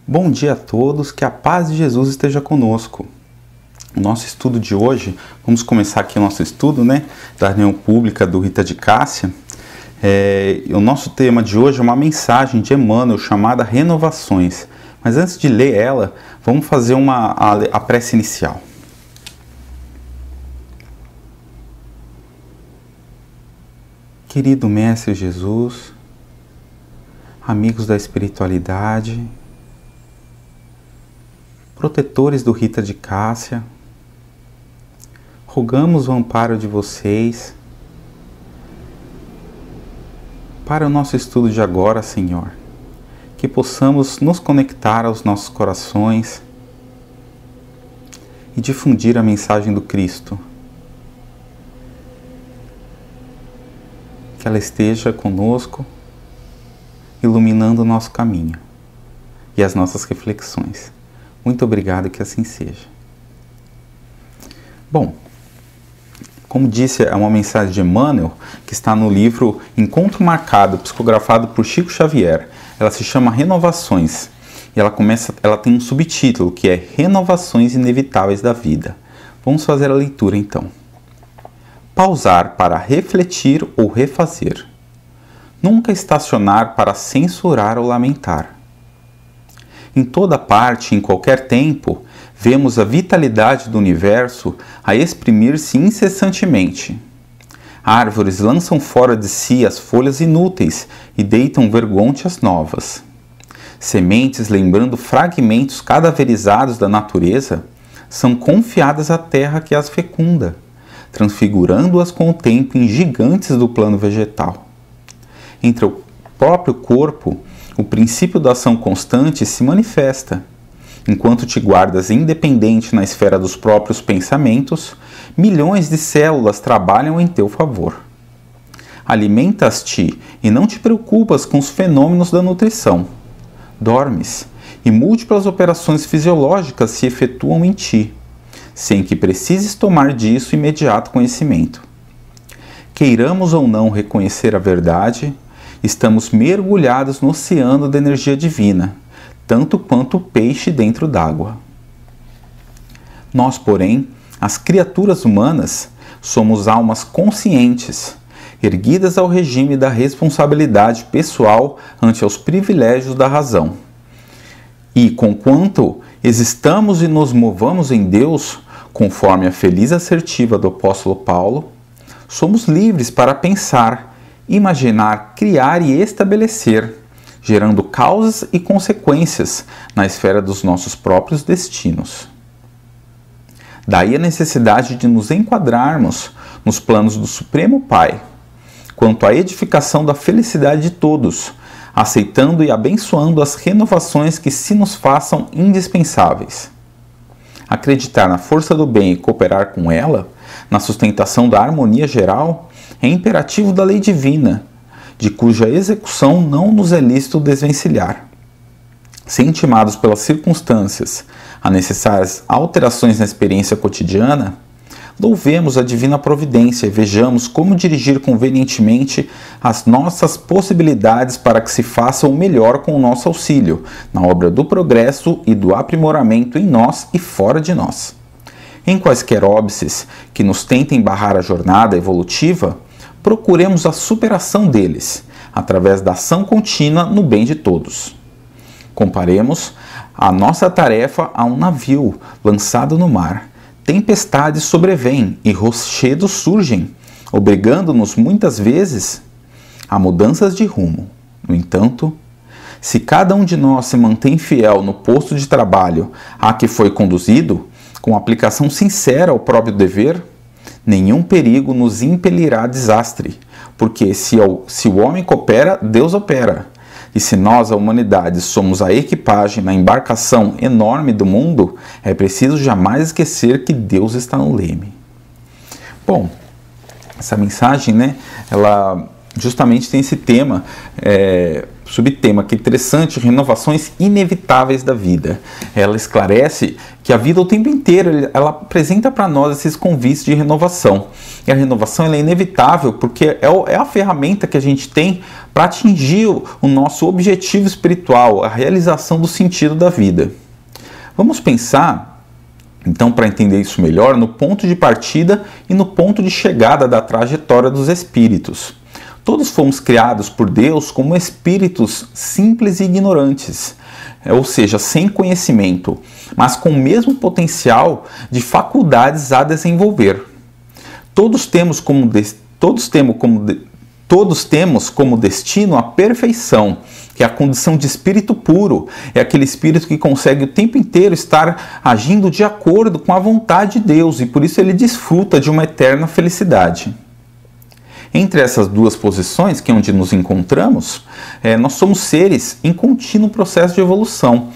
Bom dia a todos, que a paz de Jesus esteja conosco. O nosso estudo de hoje, vamos começar aqui o nosso estudo, da reunião pública do Rita de Cássia. O nosso tema de hoje é uma mensagem de Emmanuel chamada Renovações. Mas antes de ler ela, vamos fazer a prece inicial. Querido Mestre Jesus, amigos da espiritualidade, protetores do Rita de Cássia, rogamos o amparo de vocês para o nosso estudo de agora, Senhor, que possamos nos conectar aos nossos corações e difundir a mensagem do Cristo. Que ela esteja conosco, iluminando o nosso caminho e as nossas reflexões. Muito obrigado, que assim seja. Bom, como disse, é uma mensagem de Emmanuel que está no livro Encontro Marcado, psicografado por Chico Xavier. Ela se chama Renovações e ela tem um subtítulo que é Renovações Inevitáveis da Vida. Vamos fazer a leitura então. Pausar para refletir ou refazer. Nunca estacionar para censurar ou lamentar. Em toda parte, em qualquer tempo, vemos a vitalidade do universo a exprimir-se incessantemente. Árvores lançam fora de si as folhas inúteis e deitam vergonte as novas. Sementes, lembrando fragmentos cadaverizados da natureza, são confiadas à terra que as fecunda, transfigurando-as com o tempo em gigantes do plano vegetal. Entre o próprio corpo, o princípio da ação constante se manifesta. Enquanto te guardas independente na esfera dos próprios pensamentos, milhões de células trabalham em teu favor. Alimentas-te e não te preocupas com os fenômenos da nutrição. Dormes e múltiplas operações fisiológicas se efetuam em ti, sem que precises tomar disso imediato conhecimento. Queiramos ou não reconhecer a verdade, estamos mergulhados no oceano da energia divina, tanto quanto o peixe dentro d'água. Nós, porém, as criaturas humanas, somos almas conscientes, erguidas ao regime da responsabilidade pessoal ante aos privilégios da razão. E, conquanto existamos e nos movamos em Deus, conforme a feliz assertiva do apóstolo Paulo, somos livres para pensar, imaginar, criar e estabelecer, gerando causas e consequências na esfera dos nossos próprios destinos. Daí a necessidade de nos enquadrarmos nos planos do Supremo Pai, quanto à edificação da felicidade de todos, aceitando e abençoando as renovações que se nos façam indispensáveis. Acreditar na força do bem e cooperar com ela, na sustentação da harmonia geral, é imperativo da lei divina, de cuja execução não nos é lícito desvencilhar. Se intimados pelas circunstâncias a necessárias alterações na experiência cotidiana, louvemos a divina providência e vejamos como dirigir convenientemente as nossas possibilidades para que se faça o melhor com o nosso auxílio, na obra do progresso e do aprimoramento em nós e fora de nós. Em quaisquer óbices que nos tentem barrar a jornada evolutiva, procuremos a superação deles, através da ação contínua no bem de todos. Comparemos a nossa tarefa a um navio lançado no mar. Tempestades sobrevêm e rochedos surgem, obrigando-nos muitas vezes a mudanças de rumo. No entanto, se cada um de nós se mantém fiel no posto de trabalho a que foi conduzido, com aplicação sincera ao próprio dever, nenhum perigo nos impelirá a desastre, porque se o homem coopera, Deus opera. E se nós, a humanidade, somos a equipagem na embarcação enorme do mundo, é preciso jamais esquecer que Deus está no leme. Bom, essa mensagem, ela justamente tem esse tema subtema que é interessante, renovações inevitáveis da vida. Ela esclarece que a vida o tempo inteiro, ela apresenta para nós esses convites de renovação. E a renovação ela é inevitável porque é a ferramenta que a gente tem para atingir o nosso objetivo espiritual, a realização do sentido da vida. Vamos pensar, então, para entender isso melhor, no ponto de partida e no ponto de chegada da trajetória dos espíritos. Todos fomos criados por Deus como espíritos simples e ignorantes, ou seja, sem conhecimento, mas com o mesmo potencial de faculdades a desenvolver. Todos temos como destino a perfeição, que é a condição de espírito puro, é aquele espírito que consegue o tempo inteiro estar agindo de acordo com a vontade de Deus e por isso ele desfruta de uma eterna felicidade. Entre essas duas posições, que é onde nos encontramos, nós somos seres em contínuo processo de evolução,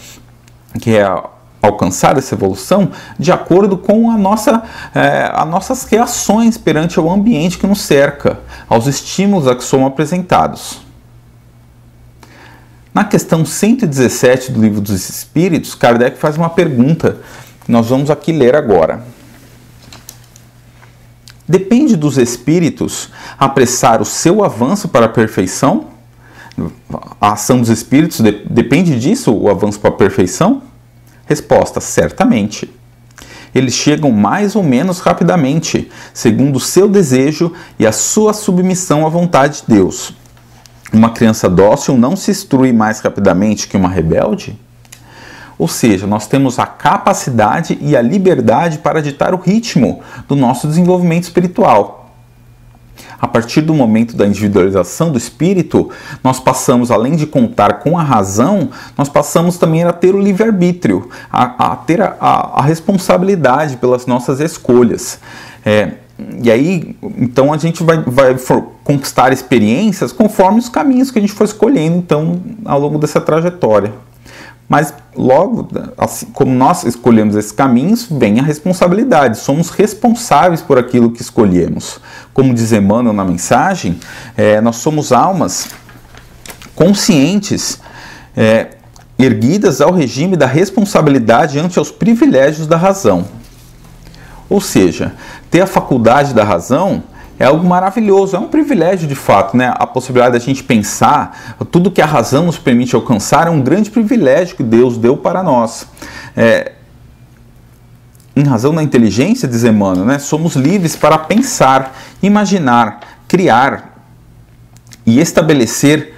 que é alcançar essa evolução de acordo com as nossas reações perante o ambiente que nos cerca, aos estímulos a que somos apresentados. Na questão 117 do Livro dos Espíritos, Kardec faz uma pergunta que nós vamos aqui ler agora. Depende dos espíritos apressar o seu avanço para a perfeição? A ação dos espíritos depende disso, o avanço para a perfeição? Resposta: certamente. Eles chegam mais ou menos rapidamente, segundo o seu desejo e a sua submissão à vontade de Deus. Uma criança dócil não se instrui mais rapidamente que uma rebelde? Ou seja, nós temos a capacidade e a liberdade para ditar o ritmo do nosso desenvolvimento espiritual. A partir do momento da individualização do espírito, nós passamos, além de contar com a razão, nós passamos também a ter o livre-arbítrio, a ter a responsabilidade pelas nossas escolhas. E aí, então, a gente vai conquistar experiências conforme os caminhos que a gente for escolhendo, então, ao longo dessa trajetória. Mas logo, assim como nós escolhemos esses caminhos, vem a responsabilidade. Somos responsáveis por aquilo que escolhemos. Como diz Emmanuel na mensagem, nós somos almas conscientes, erguidas ao regime da responsabilidade ante aos privilégios da razão. Ou seja, ter a faculdade da razão é algo maravilhoso, é um privilégio de fato, né? A possibilidade da gente pensar, tudo que a razão nos permite alcançar é um grande privilégio que Deus deu para nós. Em razão da inteligência, diz Emmanuel, né? Somos livres para pensar, imaginar, criar e estabelecer,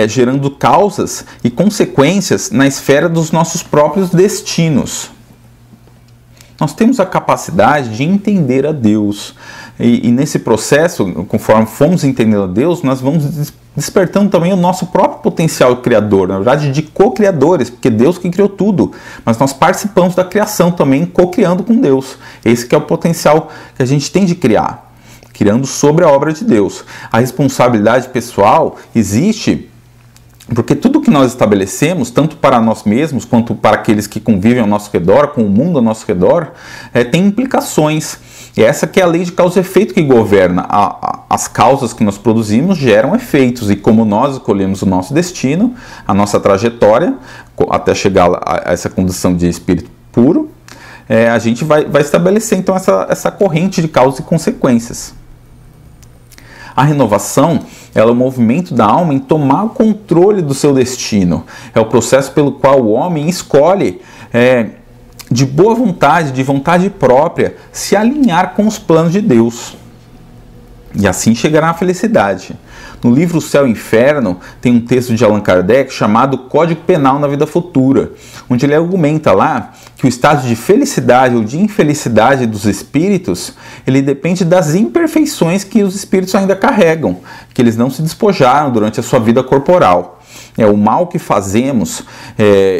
gerando causas e consequências na esfera dos nossos próprios destinos. Nós temos a capacidade de entender a Deus. E nesse processo, conforme fomos entendendo a Deus, nós vamos despertando também o nosso próprio potencial criador, na verdade de co-criadores, porque Deus que criou tudo, mas nós participamos da criação também, co-criando com Deus. Esse que é o potencial que a gente tem de criar, criando sobre a obra de Deus. A responsabilidade pessoal existe porque tudo que nós estabelecemos, tanto para nós mesmos quanto para aqueles que convivem ao nosso redor, com o mundo ao nosso redor, tem implicações. E essa que é a lei de causa e efeito que governa. As causas que nós produzimos geram efeitos, e como nós escolhemos o nosso destino, a nossa trajetória, até chegar a essa condição de espírito puro, a gente vai estabelecer então essa corrente de causas e consequências. A renovação é o movimento da alma em tomar o controle do seu destino. É o processo pelo qual o homem escolhe, de boa vontade, de vontade própria, se alinhar com os planos de Deus. E assim chegará à felicidade. No livro O Céu e o Inferno, tem um texto de Allan Kardec chamado Código Penal na Vida Futura, onde ele argumenta lá que o estado de felicidade ou de infelicidade dos espíritos, ele depende das imperfeições que os espíritos ainda carregam, que eles não se despojaram durante a sua vida corporal. O mal que fazemos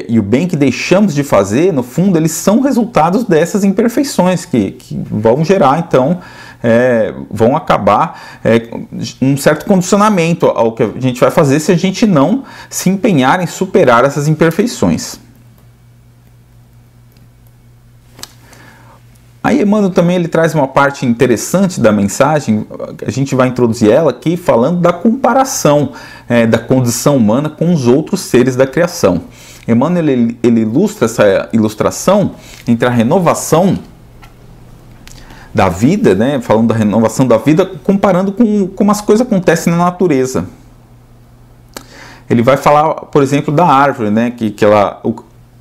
e o bem que deixamos de fazer, no fundo, eles são resultados dessas imperfeições que vão gerar, então, vão acabar um certo condicionamento ao que a gente vai fazer se a gente não se empenhar em superar essas imperfeições. Aí Emmanuel também ele traz uma parte interessante da mensagem, a gente vai introduzir ela aqui falando da comparação da condição humana com os outros seres da criação. Emmanuel ele ilustra essa ilustração entre a renovação da vida, né, falando da renovação da vida, comparando com como as coisas acontecem na natureza. Ele vai falar, por exemplo, da árvore, né, que ela,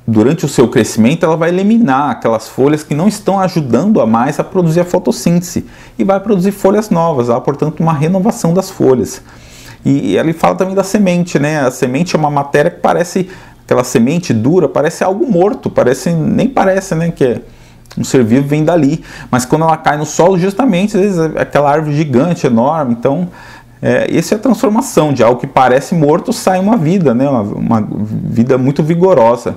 durante o seu crescimento, ela vai eliminar aquelas folhas que não estão ajudando a mais a produzir a fotossíntese e vai produzir folhas novas, há, portanto, uma renovação das folhas. E ele fala também da semente, né, a semente é uma matéria que parece, aquela semente dura, parece algo morto, nem parece, né, que um ser vivo vem dali, mas quando ela cai no solo, justamente, às vezes, aquela árvore gigante, enorme, então, essa é a transformação, de algo que parece morto, sai uma vida, né, uma vida muito vigorosa.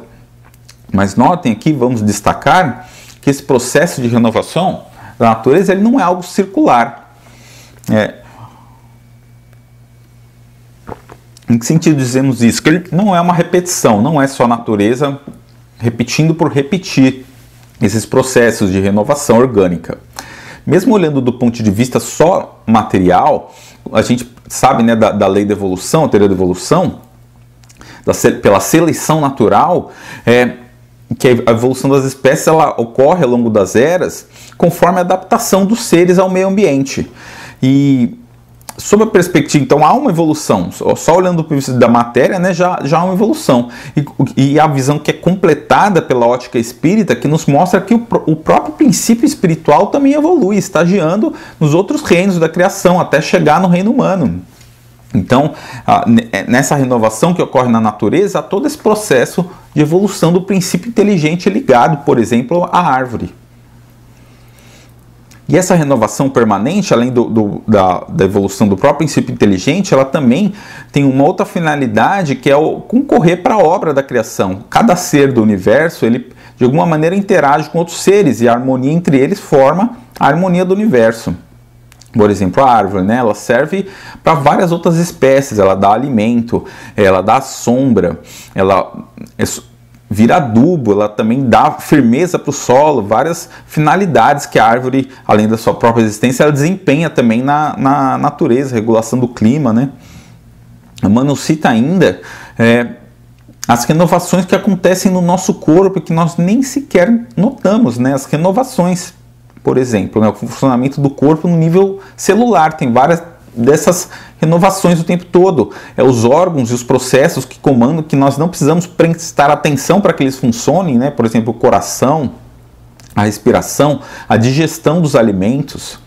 Mas notem aqui, vamos destacar, que esse processo de renovação da natureza, ele não é algo circular. Em que sentido dizemos isso? Que ele não é uma repetição, não é só a natureza repetindo por repetir esses processos de renovação orgânica. Mesmo olhando do ponto de vista só material, a gente sabe, né, da lei da evolução, a teoria da evolução, pela seleção natural, que a evolução das espécies ela ocorre ao longo das eras conforme a adaptação dos seres ao meio ambiente. E sob a perspectiva, então, há uma evolução, só olhando do ponto de vista da matéria, né, já há uma evolução. E a visão que é completada pela ótica espírita, que nos mostra que o próprio princípio espiritual também evolui, estagiando nos outros reinos da criação, até chegar no reino humano. Então, nessa renovação que ocorre na natureza, há todo esse processo de evolução do princípio inteligente ligado, por exemplo, à árvore. E essa renovação permanente, além da evolução do próprio princípio inteligente, ela também tem uma outra finalidade, que é o concorrer para a obra da criação. Cada ser do universo, ele de alguma maneira interage com outros seres, e a harmonia entre eles forma a harmonia do universo. Por exemplo, a árvore, né, ela serve para várias outras espécies, ela dá alimento, ela dá sombra, ela vira adubo, ela também dá firmeza para o solo, várias finalidades que a árvore, além da sua própria existência, ela desempenha também na natureza, regulação do clima, né? Emmanuel cita ainda as renovações que acontecem no nosso corpo, que nós nem sequer notamos, né? As renovações, por exemplo, né? O funcionamento do corpo no nível celular, tem várias dessas renovações o tempo todo. Os órgãos e os processos que comandam, que nós não precisamos prestar atenção para que eles funcionem, né? Por exemplo, o coração, a respiração, a digestão dos alimentos.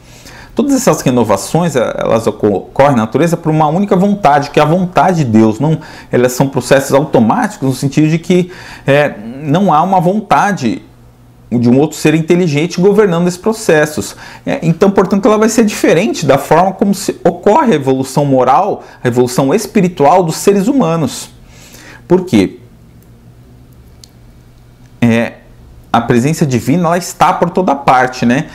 Todas essas renovações, elas ocorrem na natureza por uma única vontade, que é a vontade de Deus. Não, elas são processos automáticos, no sentido de que não há uma vontade de um outro ser inteligente governando esses processos. Então, portanto, ela vai ser diferente da forma como ocorre a evolução moral, a evolução espiritual dos seres humanos. Por quê? A presença divina, ela está por toda parte, né?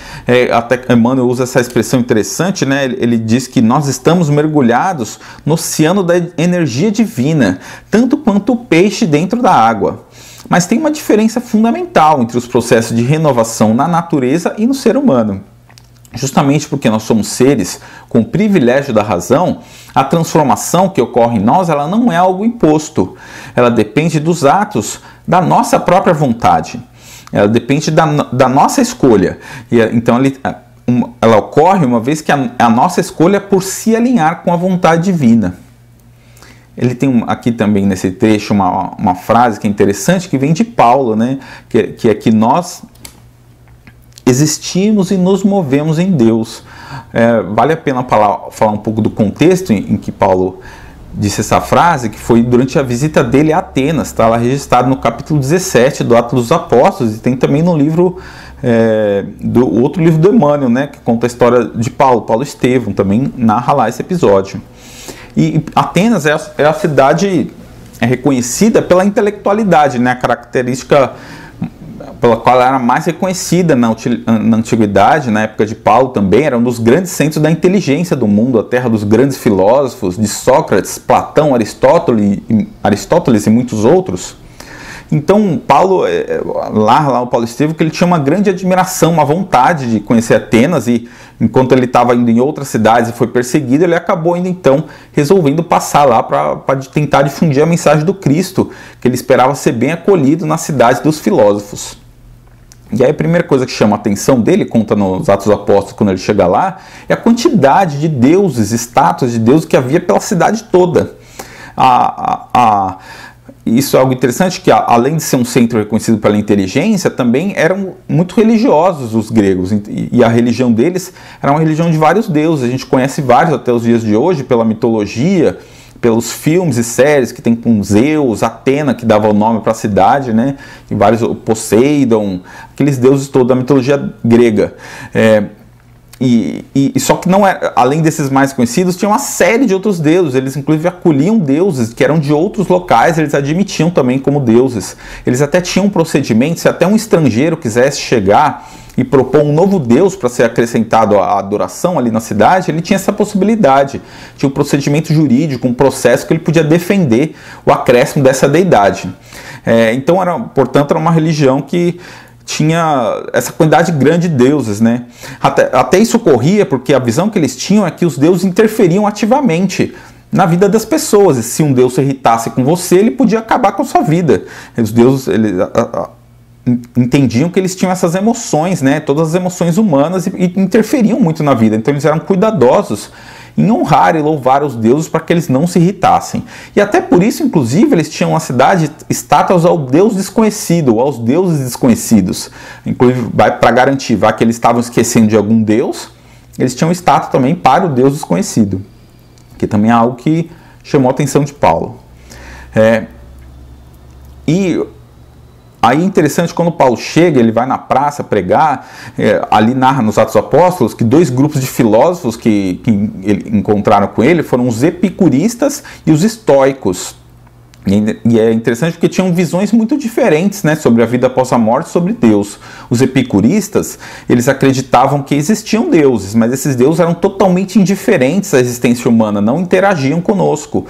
Até Emmanuel usa essa expressão interessante, né? Ele diz que nós estamos mergulhados no oceano da energia divina, tanto quanto o peixe dentro da água. Mas tem uma diferença fundamental entre os processos de renovação na natureza e no ser humano. Justamente porque nós somos seres com o privilégio da razão, a transformação que ocorre em nós, ela não é algo imposto. Ela depende dos atos da nossa própria vontade. Ela depende da nossa escolha. Então, ela ocorre uma vez que a nossa escolha é por se alinhar com a vontade divina. Ele tem aqui também nesse trecho uma frase que é interessante, que vem de Paulo, né? Que é que nós existimos e nos movemos em Deus. Vale a pena falar um pouco do contexto em que Paulo disse essa frase, que foi durante a visita dele a Atenas. Está lá registrado no capítulo 17 do Atos dos Apóstolos, e tem também no livro, do outro livro do Emmanuel, né? Que conta a história de Paulo Estevão, também narra lá esse episódio. E Atenas é a cidade reconhecida pela intelectualidade, né? A característica pela qual ela era mais reconhecida na antiguidade, na época de Paulo também, era um dos grandes centros da inteligência do mundo, a terra dos grandes filósofos, de Sócrates, Platão, Aristóteles e muitos outros. Então, Paulo, lá o Paulo Estevão, que ele tinha uma grande admiração, uma vontade de conhecer Atenas, e enquanto ele estava indo em outras cidades e foi perseguido, ele acabou indo então resolvendo passar lá para tentar difundir a mensagem do Cristo, que ele esperava ser bem acolhido na cidade dos filósofos. E aí a primeira coisa que chama a atenção dele, conta nos Atos dos Apóstolos, quando ele chega lá, é a quantidade de deuses, estátuas de deuses que havia pela cidade toda. Isso é algo interessante, que além de ser um centro reconhecido pela inteligência, também eram muito religiosos os gregos, e a religião deles era uma religião de vários deuses. A gente conhece vários até os dias de hoje, pela mitologia, pelos filmes e séries que tem com Zeus, Atena, que dava o nome para a cidade, né? E vários, Poseidon, aqueles deuses todos da mitologia grega. Só que não é, além desses mais conhecidos, tinha uma série de outros deuses. Eles inclusive acolhiam deuses que eram de outros locais, eles admitiam também como deuses. Eles até tinham um procedimento, se até um estrangeiro quisesse chegar e propor um novo deus para ser acrescentado à adoração ali na cidade, ele tinha essa possibilidade. Tinha um procedimento jurídico, um processo que ele podia defender o acréscimo dessa deidade. Então, portanto, era uma religião que tinha essa quantidade grande de deuses, né? Até isso ocorria porque a visão que eles tinham é que os deuses interferiam ativamente na vida das pessoas. E se um deus se irritasse com você, ele podia acabar com a sua vida. Os deuses entendiam que eles tinham essas emoções, né? Todas as emoções humanas, e interferiam muito na vida. Então eles eram cuidadosos em honrar e louvar os deuses para que eles não se irritassem. E até por isso, inclusive, eles tinham na cidade estátuas ao Deus desconhecido, ou aos deuses desconhecidos. Inclusive, para garantir que eles estavam esquecendo de algum deus, eles tinham estátua também para o Deus desconhecido, que também é algo que chamou a atenção de Paulo. Aí é interessante, quando Paulo chega, ele vai na praça pregar, ali narra nos Atos dos Apóstolos que dois grupos de filósofos que encontraram com ele foram os epicuristas e os estoicos. E é interessante porque tinham visões muito diferentes, né, sobre a vida após a morte, sobre Deus. Os epicuristas, eles acreditavam que existiam deuses, mas esses deuses eram totalmente indiferentes à existência humana, não interagiam conosco,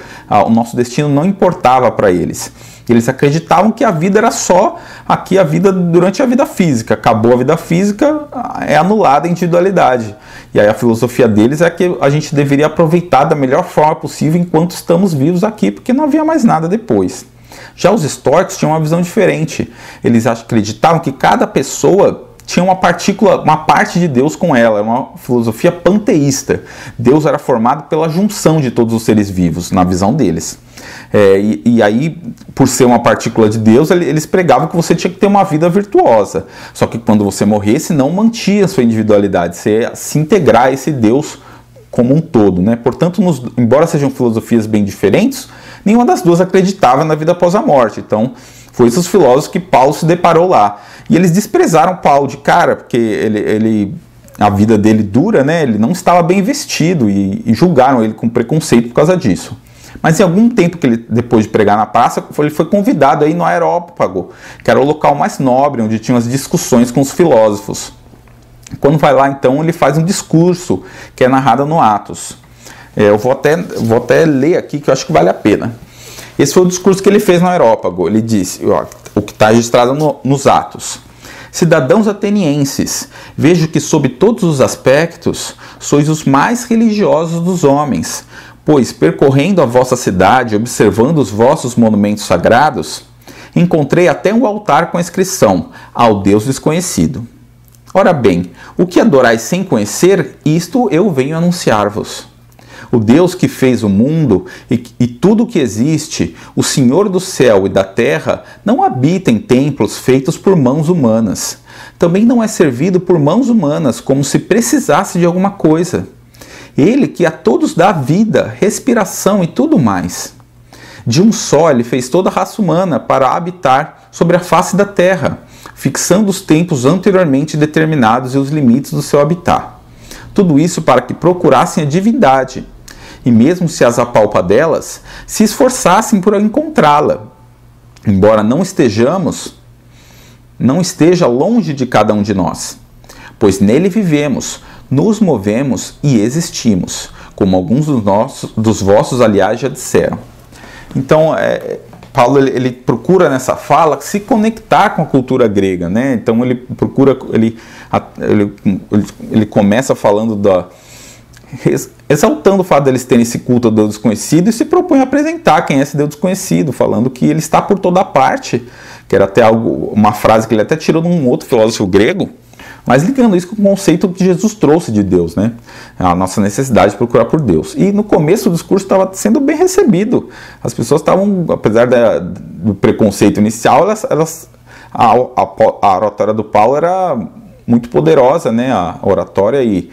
o nosso destino não importava para eles. Eles acreditavam que a vida era só aqui a vida durante a vida física. Acabou a vida física, é anulada a individualidade. E aí a filosofia deles é que a gente deveria aproveitar da melhor forma possível enquanto estamos vivos aqui, porque não havia mais nada depois. Já os estoicos tinham uma visão diferente. Eles acreditavam que cada pessoa tinha uma parte de Deus com ela, uma filosofia panteísta. Deus era formado pela junção de todos os seres vivos, na visão deles. E aí, por ser uma partícula de Deus, eles pregavam que você tinha que ter uma vida virtuosa. Só que quando você morresse, não mantinha a sua individualidade, você ia se integrar a esse Deus como um todo, né? Portanto, embora sejam filosofias bem diferentes, nenhuma das duas acreditava na vida após a morte. Então, foi esses filósofos que Paulo se deparou lá. E eles desprezaram Paulo de cara, porque a vida dele dura, né? Ele não estava bem vestido, e julgaram ele com preconceito por causa disso. Mas em algum tempo, depois de pregar na praça, ele foi convidado aí no Areópago, que era o local mais nobre, onde tinham as discussões com os filósofos. Quando vai lá, então, ele faz um discurso que é narrado no Atos. Eu vou até ler aqui, que eu acho que vale a pena. Esse foi o discurso que ele fez no Areópago. Ele disse, o que está registrado nos Atos: cidadãos atenienses, vejo que sob todos os aspectos sois os mais religiosos dos homens, pois, percorrendo a vossa cidade, observando os vossos monumentos sagrados, encontrei até um altar com a inscrição: ao Deus desconhecido. Ora bem, o que adorais sem conhecer, isto eu venho anunciar-vos. O Deus que fez o mundo e tudo o que existe, o Senhor do céu e da terra, não habita em templos feitos por mãos humanas. Também não é servido por mãos humanas, como se precisasse de alguma coisa. Ele que a todos dá vida, respiração e tudo mais. De um só ele fez toda a raça humana para habitar sobre a face da terra, fixando os tempos anteriormente determinados e os limites do seu habitat. Tudo isso para que procurassem a divindade, e mesmo se as apalpa delas, se esforçassem por encontrá-la, embora não esteja longe de cada um de nós, pois nele vivemos, nos movemos e existimos, como alguns dos vossos, aliás, já disseram. Então, Paulo ele procura nessa fala se conectar com a cultura grega, né? Então ele procura, ele começa falando exaltando o fato deles terem esse culto ao Deus desconhecido e se propõe a apresentar quem é esse Deus desconhecido, falando que ele está por toda parte, que era até uma frase que ele até tirou de um outro filósofo grego, mas ligando isso com o conceito que Jesus trouxe de Deus, né? A nossa necessidade de procurar por Deus. E no começo do discurso estava sendo bem recebido. As pessoas estavam, apesar do preconceito inicial, a oratória do Paulo era muito poderosa, né? A oratória e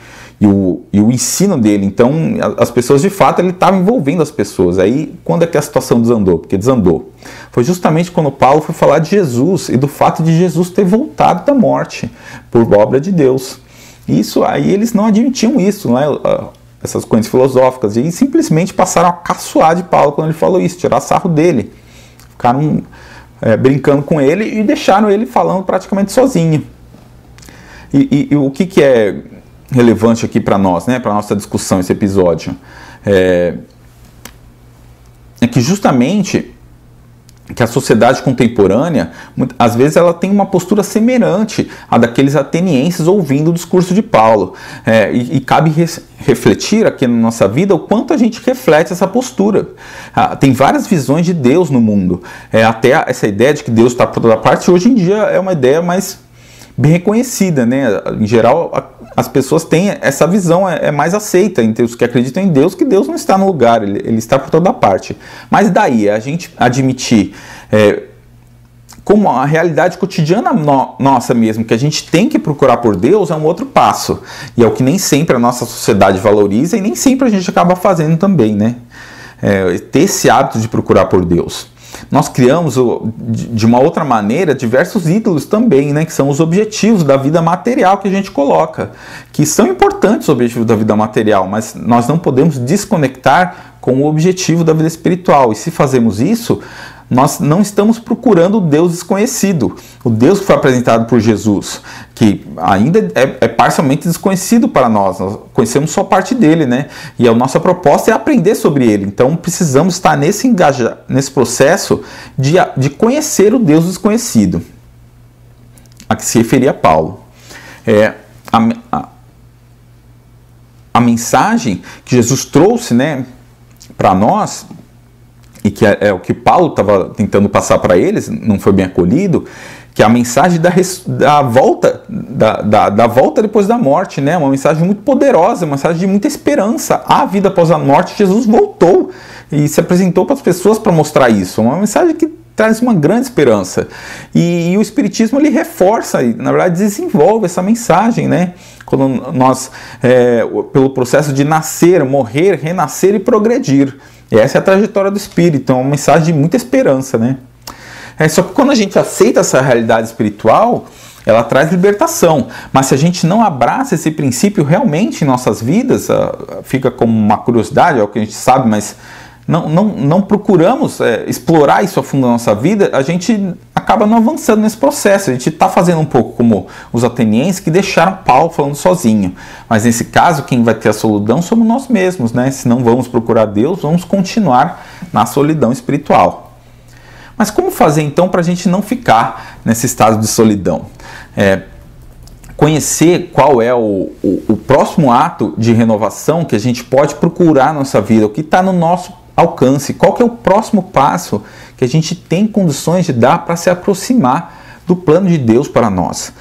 o ensino dele. Então, as pessoas, de fato, ele estava envolvendo as pessoas. Aí, quando é que a situação desandou? Porque desandou. Foi justamente quando Paulo foi falar de Jesus e do fato de Jesus ter voltado da morte por obra de Deus. Isso aí, eles não admitiam isso, né? Essas coisas filosóficas. E simplesmente passaram a caçoar de Paulo quando ele falou isso, tirar sarro dele. Ficaram brincando com ele e deixaram ele falando praticamente sozinho. E o que é relevante aqui para nós, né, para a nossa discussão, esse episódio, é que justamente que a sociedade contemporânea, às vezes ela tem uma postura semelhante à daqueles atenienses ouvindo o discurso de Paulo, e cabe refletir aqui na nossa vida o quanto a gente reflete essa postura. Tem várias visões de Deus no mundo, até essa ideia de que Deus está por toda parte, hoje em dia é uma ideia mais bem reconhecida, né? Em geral, as pessoas têm essa visão, é mais aceita entre os que acreditam em Deus, que Deus não está no lugar, ele está por toda parte. Mas daí, a gente admitir como a realidade cotidiana nossa mesmo, que a gente tem que procurar por Deus, é um outro passo. E é o que nem sempre a nossa sociedade valoriza e nem sempre a gente acaba fazendo também, né? Ter esse hábito de procurar por Deus. Nós criamos, de uma outra maneira, diversos ídolos também, né, que são os objetivos da vida material que a gente coloca, que são importantes os objetivos da vida material, mas nós não podemos desconectar com o objetivo da vida espiritual. E se fazemos isso, nós não estamos procurando o Deus desconhecido, o Deus que foi apresentado por Jesus, que ainda é parcialmente desconhecido para nós conhecemos só parte dele, né? E a nossa proposta é aprender sobre ele, então precisamos estar nesse processo de conhecer o Deus desconhecido, a que se referia Paulo. A mensagem que Jesus trouxe, né, para nós, e que é o que Paulo estava tentando passar para eles, não foi bem acolhido, que é a mensagem da volta depois da morte, né? Uma mensagem muito poderosa, uma mensagem de muita esperança. Há vida após a morte, Jesus voltou e se apresentou para as pessoas para mostrar isso. Uma mensagem que traz uma grande esperança. E o Espiritismo, ele reforça, na verdade desenvolve essa mensagem, né? Quando nós, pelo processo de nascer, morrer, renascer e progredir. E essa é a trajetória do Espírito, é uma mensagem de muita esperança, né? Só que quando a gente aceita essa realidade espiritual, ela traz libertação. Mas se a gente não abraça esse princípio realmente em nossas vidas, fica como uma curiosidade, é o que a gente sabe, mas não procuramos explorar isso a fundo na nossa vida, a gente acaba não avançando nesse processo. A gente está fazendo um pouco como os atenienses, que deixaram Paulo falando sozinho. Mas nesse caso, quem vai ter a solidão somos nós mesmos, né? Se não vamos procurar Deus, vamos continuar na solidão espiritual. Mas como fazer então para a gente não ficar nesse estado de solidão? Conhecer qual é o próximo ato de renovação que a gente pode procurar na nossa vida, o que está no nosso alcance, qual que é o próximo passo que a gente tem condições de dar para se aproximar do plano de Deus para nós.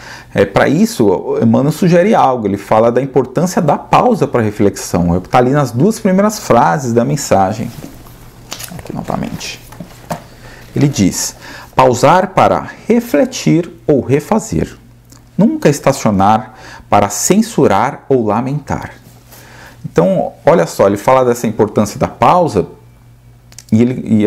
Para isso, Emmanuel sugere algo, ele fala da importância da pausa para reflexão, está ali nas duas primeiras frases da mensagem. Aqui novamente. Ele diz: pausar para refletir ou refazer, nunca estacionar para censurar ou lamentar. Então, olha só, ele fala dessa importância da pausa, e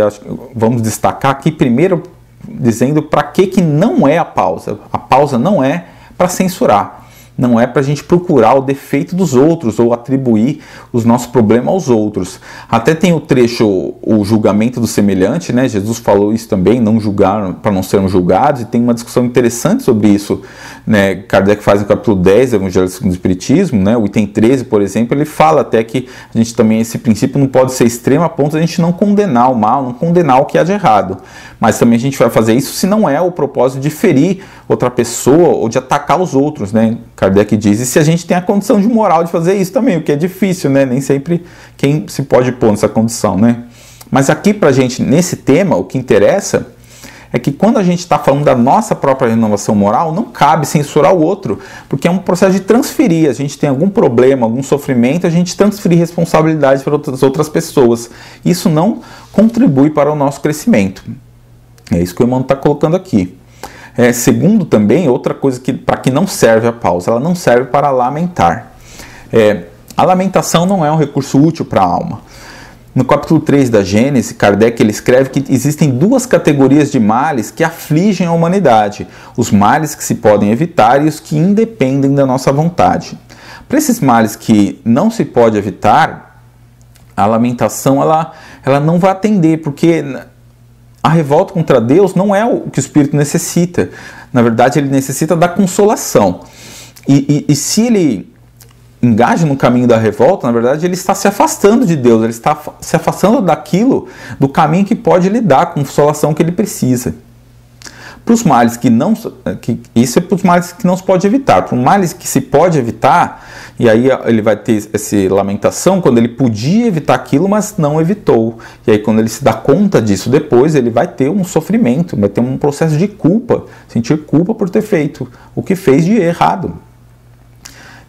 vamos destacar aqui primeiro dizendo para que não é a pausa. A pausa não é para censurar. Não é para a gente procurar o defeito dos outros ou atribuir os nossos problemas aos outros. Até tem o trecho, o julgamento do semelhante, né? Jesus falou isso também, não julgar para não sermos julgados, e tem uma discussão interessante sobre isso, né? Kardec faz no capítulo 10 do Evangelho segundo o Espiritismo, né? O item 13, por exemplo, ele fala até que a gente também, esse princípio não pode ser extremo a ponto de a gente não condenar o mal, não condenar o que há de errado. Mas também a gente vai fazer isso se não é o propósito de ferir outra pessoa ou de atacar os outros, né? Kardec diz, e se a gente tem a condição de moral de fazer isso também, o que é difícil, né? Nem sempre quem se pode pôr nessa condição, né? Mas aqui pra gente, nesse tema, o que interessa é que quando a gente está falando da nossa própria renovação moral, não cabe censurar o outro, porque é um processo de transferir. A gente tem algum problema, algum sofrimento, a gente transferir responsabilidade para outras pessoas. Isso não contribui para o nosso crescimento. É isso que o Emmanuel está colocando aqui. Segundo também, outra coisa para que não serve a pausa, ela não serve para lamentar. A lamentação não é um recurso útil para a alma. No capítulo 3 da Gênesis, Kardec ele escreve que existem duas categorias de males que afligem a humanidade: os males que se podem evitar e os que independem da nossa vontade. Para esses males que não se pode evitar, a lamentação ela não vai atender, porque a revolta contra Deus não é o que o espírito necessita. Na verdade, ele necessita da consolação. E se ele engaja no caminho da revolta, na verdade, ele está se afastando de Deus, ele está se afastando daquilo, do caminho que pode lhe dar a consolação que ele precisa. Para os males isso é para os males que não se pode evitar. Para os males que se pode evitar, e aí ele vai ter essa lamentação quando ele podia evitar aquilo, mas não evitou. E aí quando ele se dá conta disso depois, ele vai ter um sofrimento, vai ter um processo de culpa, sentir culpa por ter feito o que fez de errado.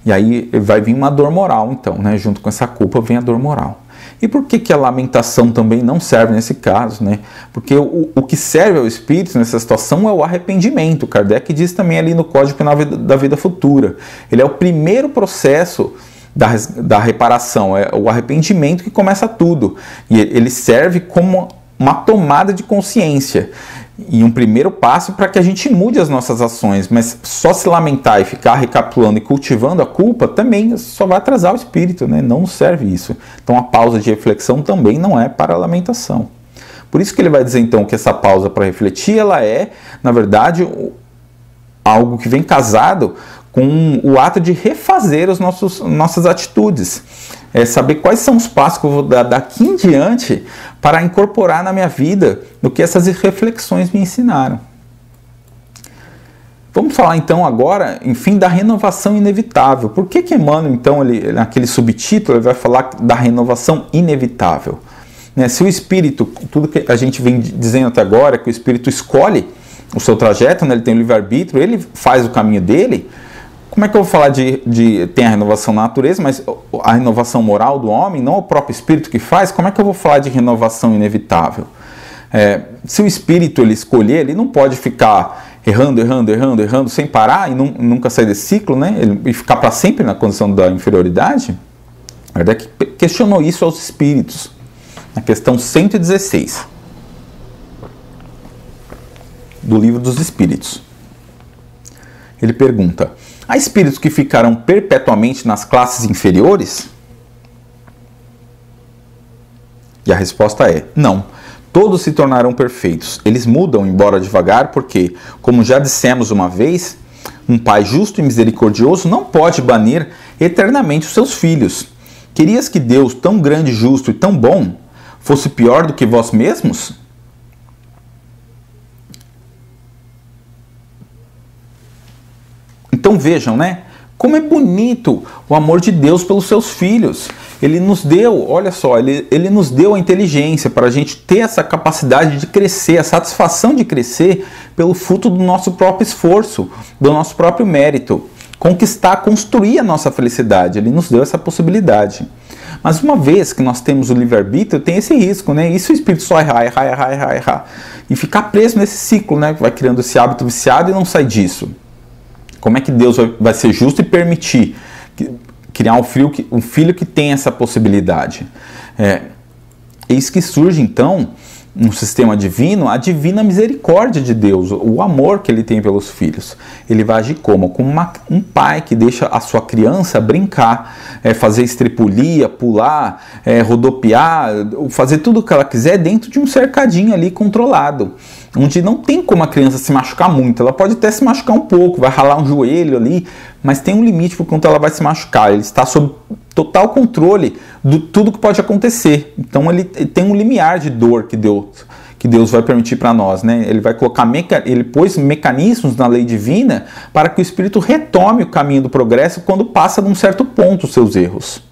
E aí vai vir uma dor moral, então, né? Junto com essa culpa vem a dor moral. E por que a lamentação também não serve nesse caso, né? Porque o que serve ao espírito nessa situação é o arrependimento. Kardec diz também ali no Código Penal da Vida Futura. Ele é o primeiro processo da reparação, é o arrependimento que começa tudo. E ele serve como uma tomada de consciência e um primeiro passo para que a gente mude as nossas ações, mas só se lamentar e ficar recapitulando e cultivando a culpa também só vai atrasar o espírito, né? Não serve isso. Então a pausa de reflexão também não é para a lamentação. Por isso que ele vai dizer então que essa pausa para refletir, ela é, na verdade, algo que vem casado com o ato de refazer as nossas atitudes. Saber quais são os passos que eu vou dar daqui em diante para incorporar na minha vida o que essas reflexões me ensinaram. Vamos falar então agora, enfim, da renovação inevitável. Por que Emmanuel, então, naquele subtítulo, ele vai falar da renovação inevitável? Se o espírito, tudo que a gente vem dizendo até agora, que o espírito escolhe o seu trajeto, né, ele tem o livre-arbítrio, ele faz o caminho dele. Como é que eu vou falar tem a renovação na natureza, mas a renovação moral do homem, não o próprio espírito que faz? Como é que eu vou falar de renovação inevitável? Se o espírito ele escolher, ele não pode ficar errando sem parar e nunca sair desse ciclo, né? E ficar para sempre na condição da inferioridade. Kardec questionou isso aos espíritos, na questão 116 do Livro dos Espíritos. Ele pergunta: há espíritos que ficarão perpetuamente nas classes inferiores? E a resposta é: não. Todos se tornarão perfeitos. Eles mudam, embora devagar, porque, como já dissemos uma vez, um pai justo e misericordioso não pode banir eternamente os seus filhos. Querias que Deus, tão grande, justo e tão bom, fosse pior do que vós mesmos? Então vejam, né? Como é bonito o amor de Deus pelos seus filhos. Ele nos deu, olha só, ele nos deu a inteligência para a gente ter essa capacidade de crescer, a satisfação de crescer pelo fruto do nosso próprio esforço, do nosso próprio mérito. Conquistar, construir a nossa felicidade. Ele nos deu essa possibilidade. Mas uma vez que nós temos o livre-arbítrio, tem esse risco, né? E se o espírito só errar, e ficar preso nesse ciclo, né? Vai criando esse hábito viciado e não sai disso. Como é que Deus vai ser justo e permitir criar um filho que tem essa possibilidade? Eis que surge, então, no sistema divino, a divina misericórdia de Deus, o amor que ele tem pelos filhos. Ele vai agir como? Como um pai que deixa a sua criança brincar, fazer estripulia, pular, rodopiar, fazer tudo o que ela quiser dentro de um cercadinho ali controlado, onde não tem como a criança se machucar muito. Ela pode até se machucar um pouco, vai ralar um joelho ali, mas tem um limite por quanto ela vai se machucar. Ele está sob total controle de tudo que pode acontecer. Então ele tem um limiar de dor que Deus vai permitir para nós, né? Ele vai colocar ele pôs mecanismos na lei divina para que o espírito retome o caminho do progresso quando passa de um certo ponto os seus erros.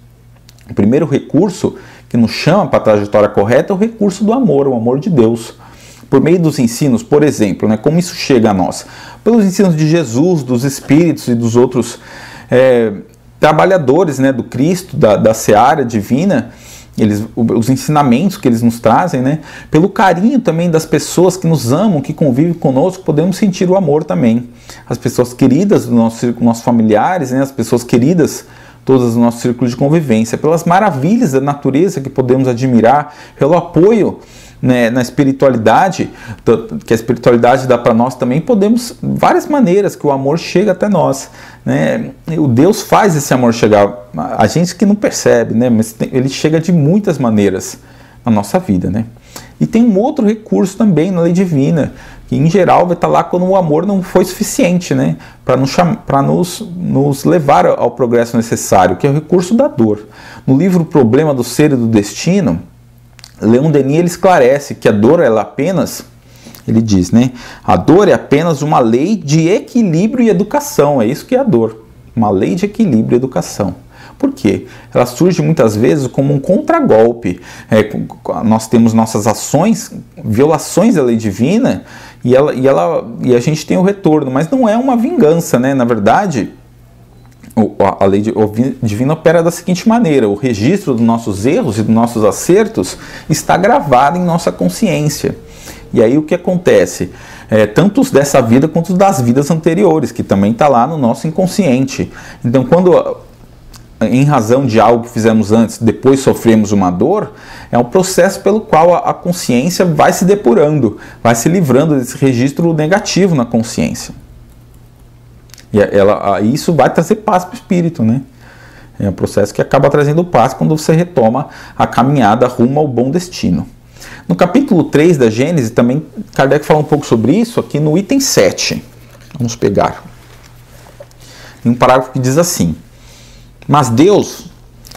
O primeiro recurso que nos chama para a trajetória correta é o recurso do amor, o amor de Deus. Por meio dos ensinos, por exemplo, né, como isso chega a nós? Pelos ensinos de Jesus, dos Espíritos e dos outros trabalhadores, né, do Cristo, da seara divina, os ensinamentos que eles nos trazem, né, pelo carinho também das pessoas que nos amam, que convivem conosco, podemos sentir o amor também. As pessoas queridas dos nossos familiares, né, as pessoas queridas todas do nosso círculo de convivência, pelas maravilhas da natureza que podemos admirar, pelo apoio, né, na espiritualidade, que a espiritualidade dá para nós também, podemos, várias maneiras que o amor chega até nós, né? O Deus faz esse amor chegar, a gente que não percebe, né? Mas ele chega de muitas maneiras na nossa vida, né? E tem um outro recurso também na lei divina, que em geral vai estar lá quando o amor não foi suficiente, né? Para nos levar ao progresso necessário, que é o recurso da dor. No livro O Problema do Ser e do Destino, Leon Denis ele esclarece que a dor, ela apenas, ele diz, né? A dor é apenas uma lei de equilíbrio e educação, é isso que é a dor, uma lei de equilíbrio e educação. Por quê? Ela surge muitas vezes como um contragolpe. Nós temos nossas ações, violações da lei divina, e a gente tem o retorno, mas não é uma vingança, né? Na verdade, a lei divina opera da seguinte maneira: o registro dos nossos erros e dos nossos acertos está gravado em nossa consciência. E aí o que acontece? Tanto os dessa vida quanto os das vidas anteriores, que também está lá no nosso inconsciente. Então, quando, em razão de algo que fizemos antes, depois sofremos uma dor, é um processo pelo qual a consciência vai se depurando, vai se livrando desse registro negativo na consciência. E isso vai trazer paz para o espírito, né? É um processo que acaba trazendo paz quando você retoma a caminhada rumo ao bom destino. No capítulo 3 da Gênesis, também Kardec fala um pouco sobre isso aqui no item 7. Vamos pegar. Tem um parágrafo que diz assim: mas Deus,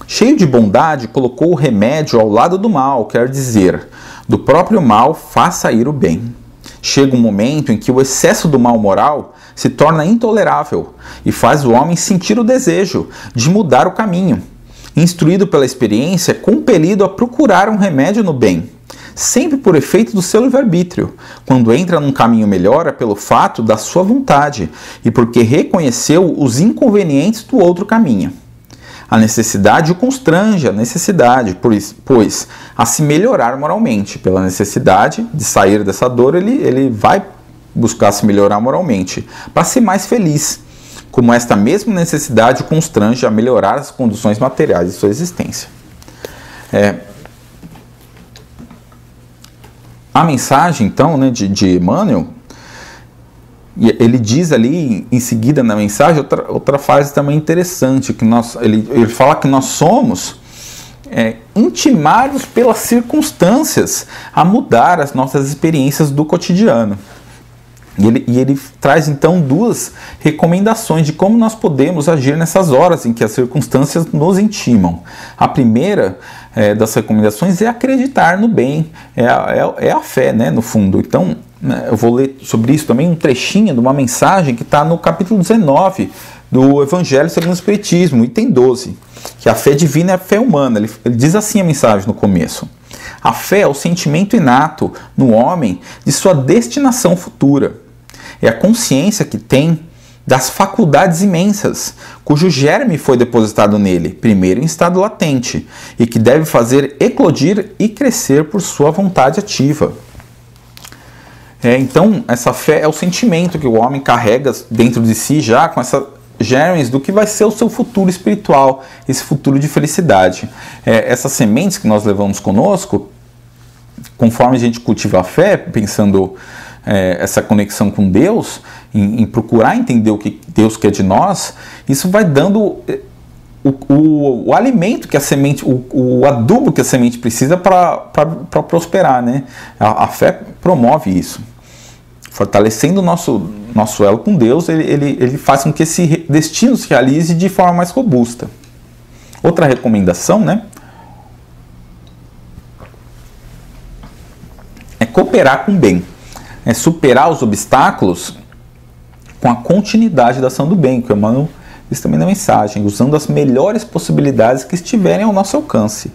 cheio de bondade, colocou o remédio ao lado do mal, quer dizer, do próprio mal faz sair o bem. Chega um momento em que o excesso do mal moral se torna intolerável e faz o homem sentir o desejo de mudar o caminho. Instruído pela experiência, compelido a procurar um remédio no bem, sempre por efeito do seu livre-arbítrio. Quando entra num caminho melhor é pelo fato da sua vontade e porque reconheceu os inconvenientes do outro caminho. A necessidade o constrange, pois a se melhorar moralmente. Pela necessidade de sair dessa dor, ele vai buscar se melhorar moralmente, para ser mais feliz, como esta mesma necessidade o constrange a melhorar as condições materiais de sua existência. A mensagem, então, né, de Emmanuel, ele diz ali em seguida na mensagem outra frase também interessante, que ele fala que nós somos intimados pelas circunstâncias a mudar as nossas experiências do cotidiano. E ele traz então duas recomendações de como nós podemos agir nessas horas em que as circunstâncias nos intimam. A primeira das recomendações é acreditar no bem, é a fé, né, no fundo. Então, eu vou ler sobre isso também um trechinho de uma mensagem que está no capítulo 19 do Evangelho segundo o Espiritismo, item 12, que a fé divina é a fé humana. Ele diz assim a mensagem no começo: a fé é o sentimento inato no homem de sua destinação futura. É a consciência que tem das faculdades imensas, cujo germe foi depositado nele, primeiro em estado latente, e que deve fazer eclodir e crescer por sua vontade ativa. Então, essa fé é o sentimento que o homem carrega dentro de si já com essas germes do que vai ser o seu futuro espiritual, esse futuro de felicidade. Essas sementes que nós levamos conosco, conforme a gente cultiva a fé, pensando essa conexão com Deus, em procurar entender o que Deus quer de nós, isso vai dando o alimento que a semente, o adubo que a semente precisa para prosperar, né? A fé promove isso. Fortalecendo o nosso elo com Deus, ele faz com que esse destino se realize de forma mais robusta. Outra recomendação, né? É cooperar com o bem. É superar os obstáculos com a continuidade da ação do bem, que o Emmanuel diz também na mensagem, usando as melhores possibilidades que estiverem ao nosso alcance.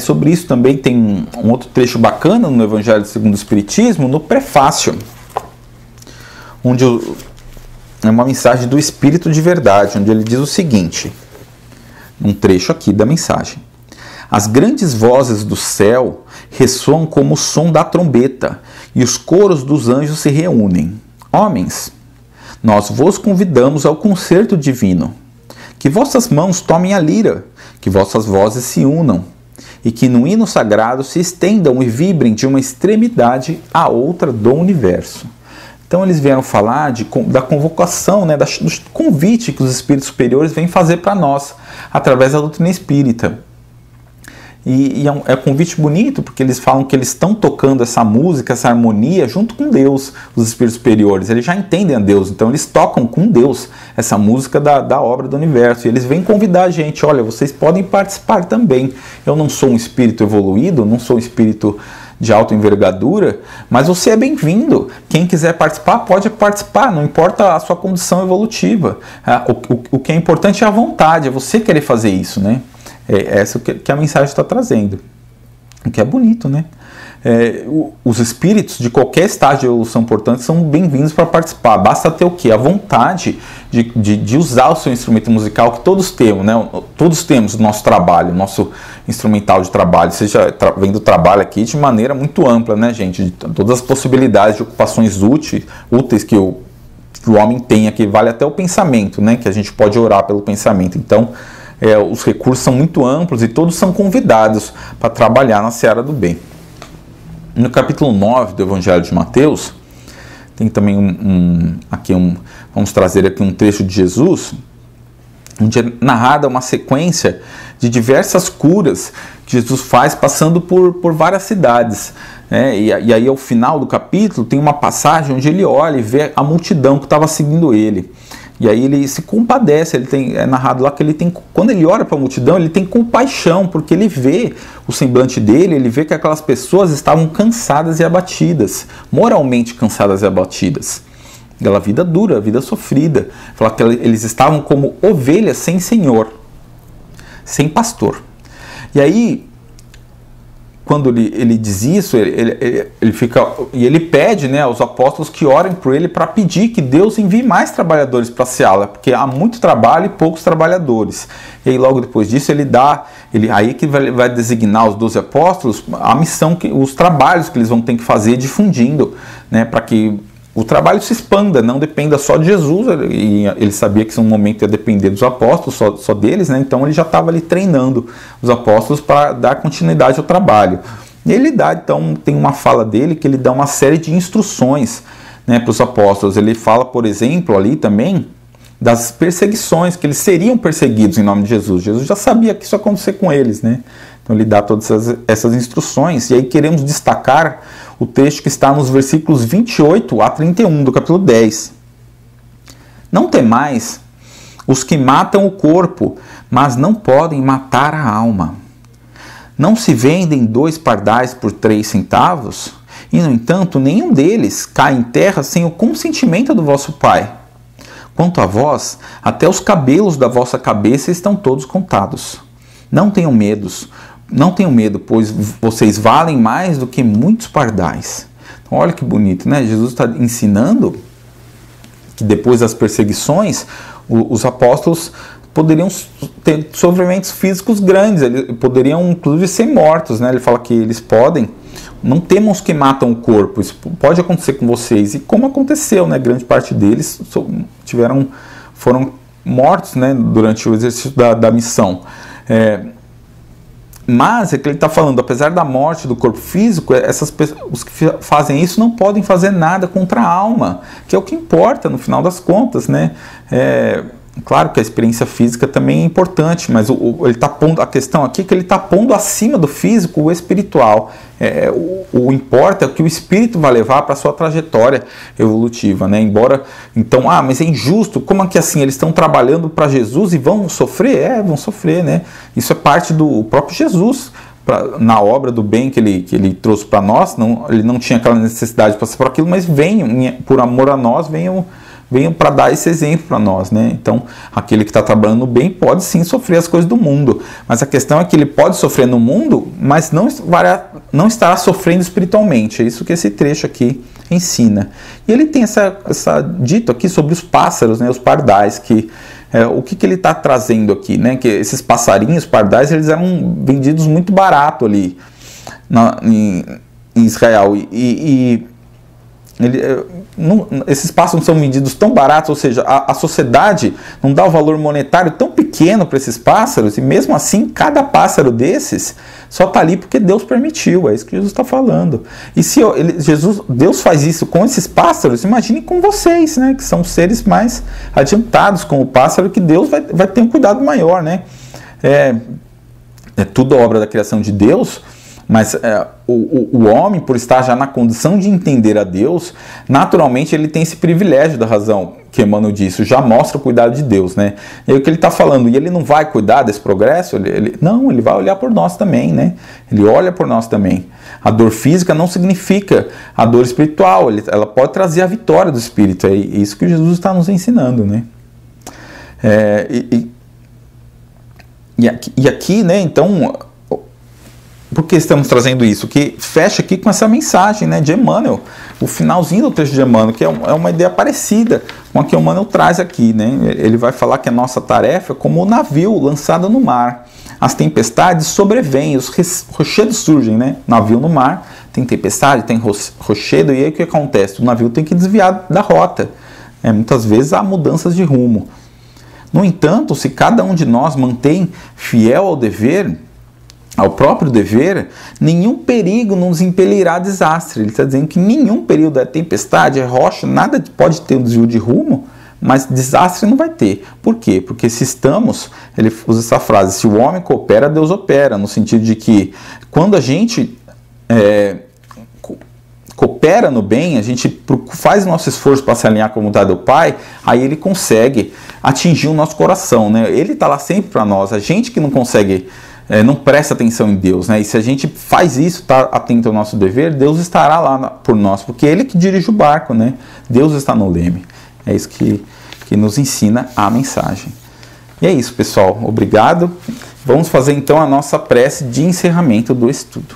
Sobre isso também tem um outro trecho bacana no Evangelho segundo o Espiritismo, no prefácio, onde é uma mensagem do Espírito de Verdade, onde ele diz o seguinte, um trecho aqui da mensagem: as grandes vozes do céu ressoam como o som da trombeta, e os coros dos anjos se reúnem. Homens, nós vos convidamos ao concerto divino. Que vossas mãos tomem a lira, que vossas vozes se unam, e que no hino sagrado se estendam e vibrem de uma extremidade à outra do universo. Então eles vieram falar da convocação, né, do convite que os espíritos superiores vêm fazer para nós, através da doutrina espírita. E é um convite bonito, porque eles falam que eles estão tocando essa música, essa harmonia, junto com Deus, os espíritos superiores. Eles já entendem a Deus, então eles tocam com Deus essa música da obra do universo. E eles vêm convidar a gente, olha, vocês podem participar também. Eu não sou um espírito evoluído, não sou um espírito de alta envergadura, mas você é bem-vindo. Quem quiser participar, pode participar, não importa a sua condição evolutiva. O que é importante é a vontade, é você querer fazer isso, né? É essa que a mensagem está trazendo. O que é bonito, né? Os espíritos de qualquer estágio de evolução, portanto, são bem-vindos para participar. Basta ter o quê? A vontade de usar o seu instrumento musical, que todos temos, né? Todos temos o nosso trabalho, o nosso instrumental de trabalho. Seja vendo o trabalho aqui de maneira muito ampla, né, gente? De todas as possibilidades de ocupações úteis que o homem tenha, que vale até o pensamento, né? Que a gente pode orar pelo pensamento. Então, os recursos são muito amplos e todos são convidados para trabalhar na seara do bem. No capítulo 9 do Evangelho de Mateus, tem também vamos trazer aqui um trecho de Jesus, onde é narrada uma sequência de diversas curas que Jesus faz passando por várias cidades. E aí ao final do capítulo tem uma passagem onde ele olha e vê a multidão que estava seguindo ele. E aí ele se compadece, é narrado lá que quando ele olha para a multidão, ele tem compaixão, porque ele vê o semblante dele, ele vê que aquelas pessoas estavam cansadas e abatidas, moralmente cansadas e abatidas. Aquela vida dura, vida sofrida. Fala que eles estavam como ovelhas sem senhor, sem pastor. E aí, quando ele diz isso, ele pede, né, aos apóstolos que orem por ele para pedir que Deus envie mais trabalhadores para a seara, porque há muito trabalho e poucos trabalhadores. E aí logo depois disso aí que vai designar os 12 apóstolos a missão, os trabalhos que eles vão ter que fazer difundindo, né, para que o trabalho se expanda, não dependa só de Jesus, e ele sabia que um momento ia depender dos apóstolos, só deles, né? Então ele já estava ali treinando os apóstolos para dar continuidade ao trabalho. E ele então, tem uma fala dele que ele dá uma série de instruções, né, para os apóstolos. Ele fala, por exemplo, ali também, das perseguições, que eles seriam perseguidos em nome de Jesus. Jesus já sabia que isso ia acontecer com eles, né? Então ele dá todas essas instruções, e aí queremos destacar o texto que está nos versículos 28 a 31 do capítulo 10. Não temais os que matam o corpo, mas não podem matar a alma. Não se vendem 2 pardais por 3 centavos? E, no entanto, nenhum deles cai em terra sem o consentimento do vosso Pai. Quanto a vós, até os cabelos da vossa cabeça estão todos contados. Não tenham medo, pois vocês valem mais do que muitos pardais. Então, olha que bonito, né? Jesus está ensinando que depois das perseguições, os apóstolos poderiam ter sofrimentos físicos grandes, eles poderiam inclusive ser mortos, né? Ele fala que eles podem, não temam os que matam o corpo, isso pode acontecer com vocês, e como aconteceu, né? Grande parte deles foram mortos, né? Durante o exercício da missão. Mas é que ele está falando, apesar da morte do corpo físico, os que fazem isso não podem fazer nada contra a alma, que é o que importa no final das contas, né? Claro que a experiência física também é importante, mas ele está pondo a questão aqui que ele está pondo acima do físico o espiritual. O importa é o que o espírito vai levar para a sua trajetória evolutiva, né? Embora, então, mas é injusto, como é que assim, eles estão trabalhando para Jesus e vão sofrer? Vão sofrer, né? Isso é parte do próprio Jesus, na obra do bem que ele trouxe para nós. Ele não tinha aquela necessidade de passar por aquilo, mas por amor a nós, venham para dar esse exemplo para nós, né? Então, aquele que está trabalhando no bem pode sim sofrer as coisas do mundo, mas a questão é que ele pode sofrer no mundo, mas não estará sofrendo espiritualmente. É isso que esse trecho aqui ensina. E ele tem essa dito aqui sobre os pássaros, né? Os pardais, que o que ele está trazendo aqui, né? Que esses passarinhos pardais, eles eram vendidos muito barato ali em Israel, esses pássaros são vendidos tão baratos, ou seja, a sociedade não dá o valor monetário tão pequeno para esses pássaros, e mesmo assim, cada pássaro desses só está ali porque Deus permitiu. É isso que Jesus está falando. E se Deus faz isso com esses pássaros, imagine com vocês, né, que são seres mais adiantados com o pássaro, que Deus vai ter um cuidado maior, né? É tudo obra da criação de Deus. Mas o homem, por estar já na condição de entender a Deus, naturalmente ele tem esse privilégio da razão, que Emmanuel disse, já mostra o cuidado de Deus, né? E aí o que ele está falando, e ele não vai cuidar desse progresso? Não, ele vai olhar por nós também, né? Ele olha por nós também. A dor física não significa a dor espiritual, ela pode trazer a vitória do espírito, é isso que Jesus está nos ensinando, né? E aqui, né, então... Por que estamos trazendo isso? Que fecha aqui com essa mensagem, né, de Emmanuel, o finalzinho do texto de Emmanuel, que é uma ideia parecida com a que Emmanuel traz aqui, né? Ele vai falar que a nossa tarefa é como o navio lançado no mar. As tempestades sobrevêm, os rochedos surgem, né? Navio no mar, tem tempestade, tem rochedo, e aí o que acontece? O navio tem que desviar da rota. Muitas vezes há mudanças de rumo. No entanto, se cada um de nós mantém fiel ao dever, ao próprio dever, nenhum perigo nos impelirá a desastre. Ele está dizendo que nenhum período é tempestade, é rocha, nada pode ter um desvio de rumo, mas desastre não vai ter. Por quê? Porque se estamos, ele usa essa frase, se o homem coopera, Deus opera, no sentido de que quando a gente coopera no bem, a gente faz o nosso esforço para se alinhar com a vontade do Pai, aí ele consegue atingir o nosso coração, né? Ele está lá sempre para nós, a gente que não consegue... não presta atenção em Deus, né? E se a gente faz isso, está atento ao nosso dever, Deus estará lá por nós, porque Ele que dirige o barco, né? Deus está no leme. É isso que nos ensina a mensagem. E é isso, pessoal. Obrigado. Vamos fazer então a nossa prece de encerramento do estudo.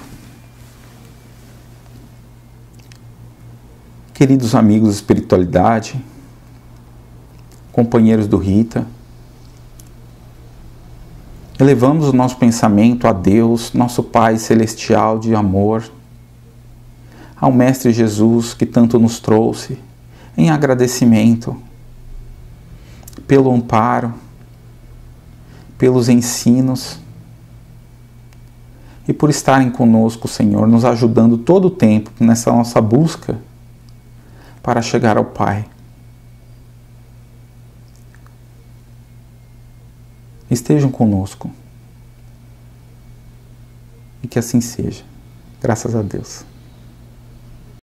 Queridos amigos de espiritualidade, companheiros do Rita, elevamos o nosso pensamento a Deus, nosso Pai Celestial de amor, ao Mestre Jesus que tanto nos trouxe, em agradecimento pelo amparo, pelos ensinos e por estarem conosco, Senhor, nos ajudando todo o tempo nessa nossa busca para chegar ao Pai. Estejam conosco. E que assim seja. Graças a Deus.